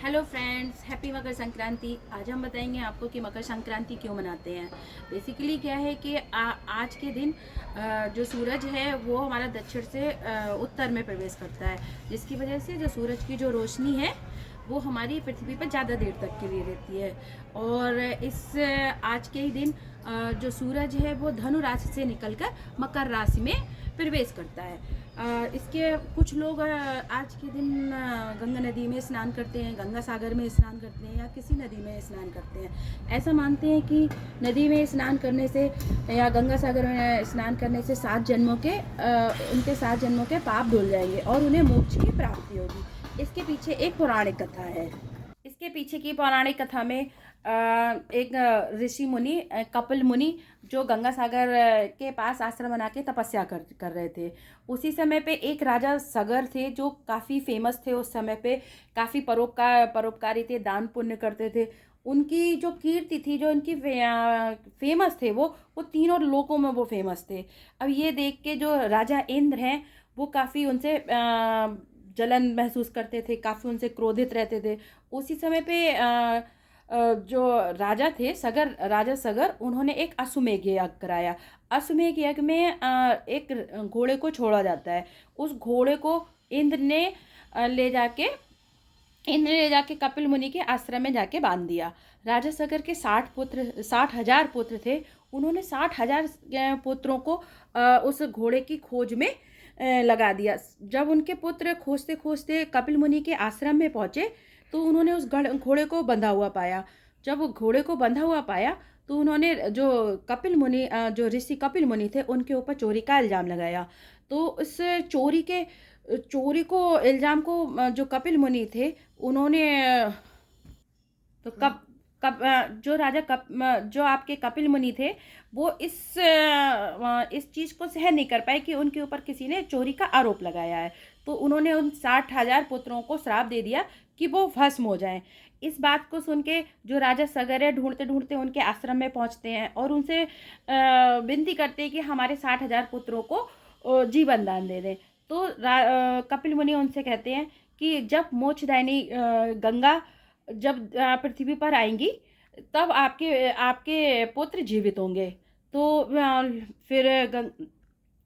Hello friends, happy Makar Sankranti. आज हम बताएंगे आपको कि मकर संक्रांति क्यों मनाते हैं। बेसिकली क्या है कि आज के दिन जो सूरज है वो हमारा दक्षिण से उत्तर में प्रवेश करता है, जिसकी वजह से जो सूरज की जो रोशनी है वो हमारी पृथ्वी पर ज़्यादा देर तक के लिए रहती है। और इस आज के ही दिन जो सूरज है वो धनु राशि से निकलकर मकर राशि में प्रवेश करता है। इसके कुछ लोग आज के दिन गंगा नदी में स्नान करते हैं, गंगा सागर में स्नान करते हैं या किसी नदी में स्नान करते हैं। ऐसा मानते हैं कि नदी में स्नान करने से या गंगा सागर में स्नान करने से उनके 7 जन्मों के पाप धुल जाएंगे और उन्हें मोक्ष की प्राप्ति होगी। इसके पीछे एक पौराणिक कथा है। इसके पीछे की पौराणिक कथा में एक ऋषि मुनि कपिल मुनि जो गंगा सागर के पास आश्रम बना के तपस्या कर रहे थे। उसी समय पे एक राजा सगर थे जो काफ़ी फेमस थे। उस समय पे काफ़ी परोपकारी थे, दान पुण्य करते थे। उनकी जो कीर्ति थी, जो उनकी फेमस थे, वो तीनों लोकों में वो फेमस थे। अब ये देख के जो राजा इंद्र हैं वो काफ़ी उनसे जलन महसूस करते थे, काफ़ी उनसे क्रोधित रहते थे। उसी समय पे जो राजा सगर उन्होंने एक अश्वमेध यज्ञ कराया। अश्वमेध यज्ञ में एक घोड़े को छोड़ा जाता है। उस घोड़े को इंद्र ने ले जाके कपिल मुनि के आश्रम में जाके बांध दिया। राजा सगर के 60,000 पुत्र थे। उन्होंने 60,000 पुत्रों को उस घोड़े की खोज में लगा दिया। जब उनके पुत्र खोजते खोजते कपिल मुनि के आश्रम में पहुंचे तो उन्होंने उस घोड़े को बंधा हुआ पाया। जब घोड़े को बंधा हुआ पाया तो उन्होंने जो ऋषि कपिल मुनि थे उनके ऊपर चोरी का इल्ज़ाम लगाया। तो इस चोरी को इल्ज़ाम को जो कपिल मुनि थे उन्होंने तो कप कप जो राजा जो आपके कपिल मुनि थे वो इस चीज़ को सहन नहीं कर पाए कि उनके ऊपर किसी ने चोरी का आरोप लगाया है। तो उन्होंने उन 60,000 पुत्रों को श्राप दे दिया कि वो भस्म हो जाएं। इस बात को सुन के जो राजा सगर है ढूंढते ढूंढते उनके आश्रम में पहुंचते हैं और उनसे विनती करते हैं कि हमारे 60,000 पुत्रों को जीवन दान दे दें। तो कपिल मुनि उनसे कहते हैं कि जब मोक्षदायिनी गंगा जब पृथ्वी पर आएंगी तब आपके आपके पुत्र जीवित होंगे। तो फिर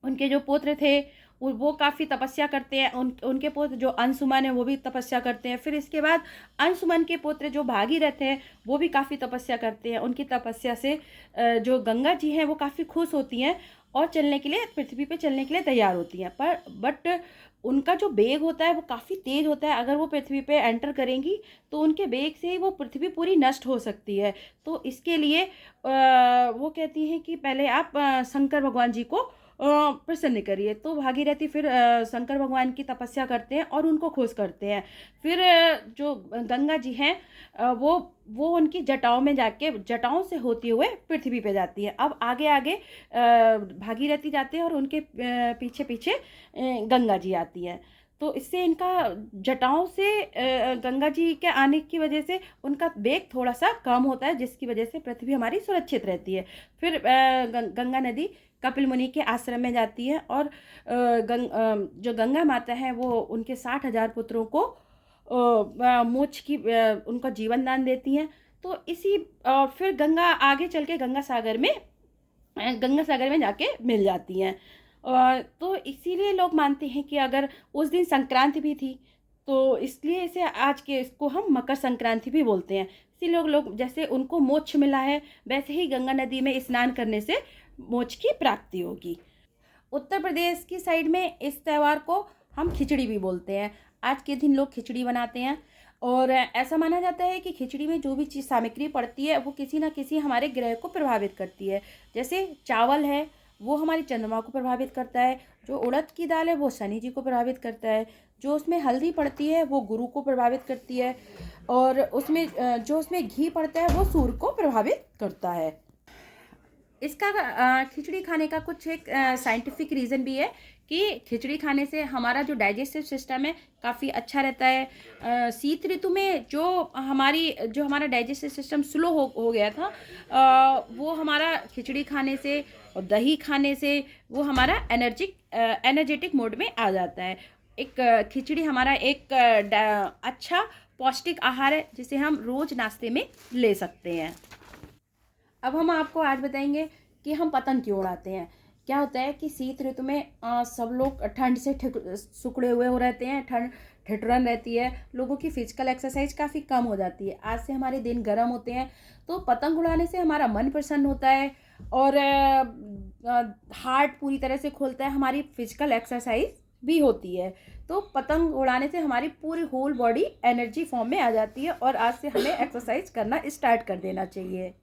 उनके जो पुत्र थे वो काफ़ी तपस्या करते हैं। उनके पुत्र जो अंशुमन है वो भी तपस्या करते हैं। फिर इसके बाद अंशुमन के पुत्र जो भागीरथ हैं वो भी काफ़ी तपस्या करते हैं। उनकी तपस्या से जो गंगा जी हैं वो काफ़ी खुश होती हैं और पृथ्वी पे चलने के लिए तैयार होती हैं। बट उनका जो वेग होता है वो काफ़ी तेज़ होता है। अगर वो पृथ्वी पे एंटर करेंगी तो उनके वेग से ही वो पृथ्वी पूरी नष्ट हो सकती है। तो इसके लिए वो कहती हैं कि पहले आप शंकर भगवान जी को प्रसन्न करिए। तो भागीरथी फिर शंकर भगवान की तपस्या करते हैं और उनको खुश करते हैं। फिर जो गंगा जी हैं वो उनकी जटाओं से होते हुए पृथ्वी पे जाती है। अब आगे आगे भागीरथी जाते हैं और उनके पीछे पीछे गंगा जी आती हैं। तो इससे इनका जटाओं से गंगा जी के आने की वजह से उनका वेग थोड़ा सा कम होता है, जिसकी वजह से पृथ्वी हमारी सुरक्षित रहती है। फिर गंगा नदी कपिल मुनि के आश्रम में जाती है और जो गंगा माता है वो उनके 60,000 पुत्रों को मोक्ष की उनका जीवन दान देती हैं। तो फिर गंगा आगे चल के गंगा सागर में जाके मिल जाती हैं। तो इसीलिए लोग मानते हैं कि अगर उस दिन संक्रांति भी थी तो इसलिए इसको हम मकर संक्रांति भी बोलते हैं। इसीलिए लोग जैसे उनको मोक्ष मिला है वैसे ही गंगा नदी में स्नान करने से मोक्ष की प्राप्ति होगी। उत्तर प्रदेश की साइड में इस त्यौहार को हम खिचड़ी भी बोलते हैं। आज के दिन लोग खिचड़ी बनाते हैं और ऐसा माना जाता है कि खिचड़ी में जो भी चीज़ सामग्री पड़ती है वो किसी ना किसी हमारे ग्रह को प्रभावित करती है। जैसे चावल है वो हमारी चंद्रमा को प्रभावित करता है, जो उड़द की दाल है वो शनि जी को प्रभावित करता है, जो उसमें हल्दी पड़ती है वो गुरु को प्रभावित करती है और जो उसमें घी पड़ता है वो सूर्य को प्रभावित करता है। इसका खिचड़ी खाने का कुछ एक साइंटिफिक रीज़न भी है कि खिचड़ी खाने से हमारा जो डाइजेस्टिव सिस्टम है काफ़ी अच्छा रहता है। शीत ऋतु में जो हमारा डाइजेस्टिव सिस्टम स्लो हो गया था, वो हमारा खिचड़ी खाने से और दही खाने से वो हमारा एनर्जेटिक मोड में आ जाता है। खिचड़ी हमारा एक अच्छा पौष्टिक आहार है जिसे हम रोज़ नाश्ते में ले सकते हैं। अब हम आपको आज बताएंगे कि हम पतंग क्यों उड़ाते हैं। क्या होता है कि शीत ऋतु में सब लोग ठंड से सिकुड़े हुए हो रहते हैं, ठंड ठिठुरन रहती है, लोगों की फिजिकल एक्सरसाइज काफ़ी कम हो जाती है। आज से हमारे दिन गर्म होते हैं, तो पतंग उड़ाने से हमारा मन प्रसन्न होता है और हार्ट पूरी तरह से खुलता है, हमारी फिजिकल एक्सरसाइज भी होती है। तो पतंग उड़ाने से हमारी पूरी होल बॉडी एनर्जी फॉर्म में आ जाती है और आज से हमें एक्सरसाइज करना स्टार्ट कर देना चाहिए।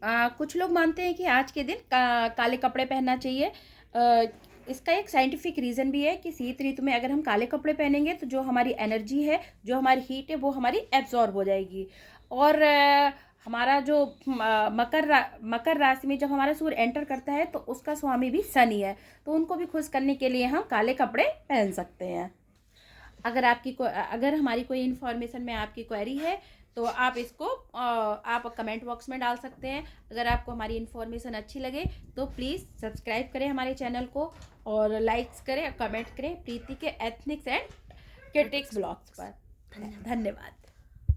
कुछ लोग मानते हैं कि आज के दिन काले कपड़े पहनना चाहिए। इसका एक साइंटिफिक रीज़न भी है कि शीत ऋतु में अगर हम काले कपड़े पहनेंगे तो जो हमारी एनर्जी है, जो हमारी हीट है, वो हमारी एब्जॉर्ब हो जाएगी। और हमारा जो मकर राशि में जब हमारा सूर्य एंटर करता है तो उसका स्वामी भी शनि है, तो उनको भी खुश करने के लिए हम काले कपड़े पहन सकते हैं। अगर हमारी कोई इन्फॉर्मेशन में आपकी क्वेरी है तो आप इसको आप कमेंट बॉक्स में डाल सकते हैं। अगर आपको हमारी इन्फॉर्मेशन अच्छी लगे तो प्लीज़ सब्सक्राइब करें हमारे चैनल को और लाइक्स करें, कमेंट करें प्रीति के एथनिक्स एंड किड्स ब्लॉग्स पर। धन्यवाद।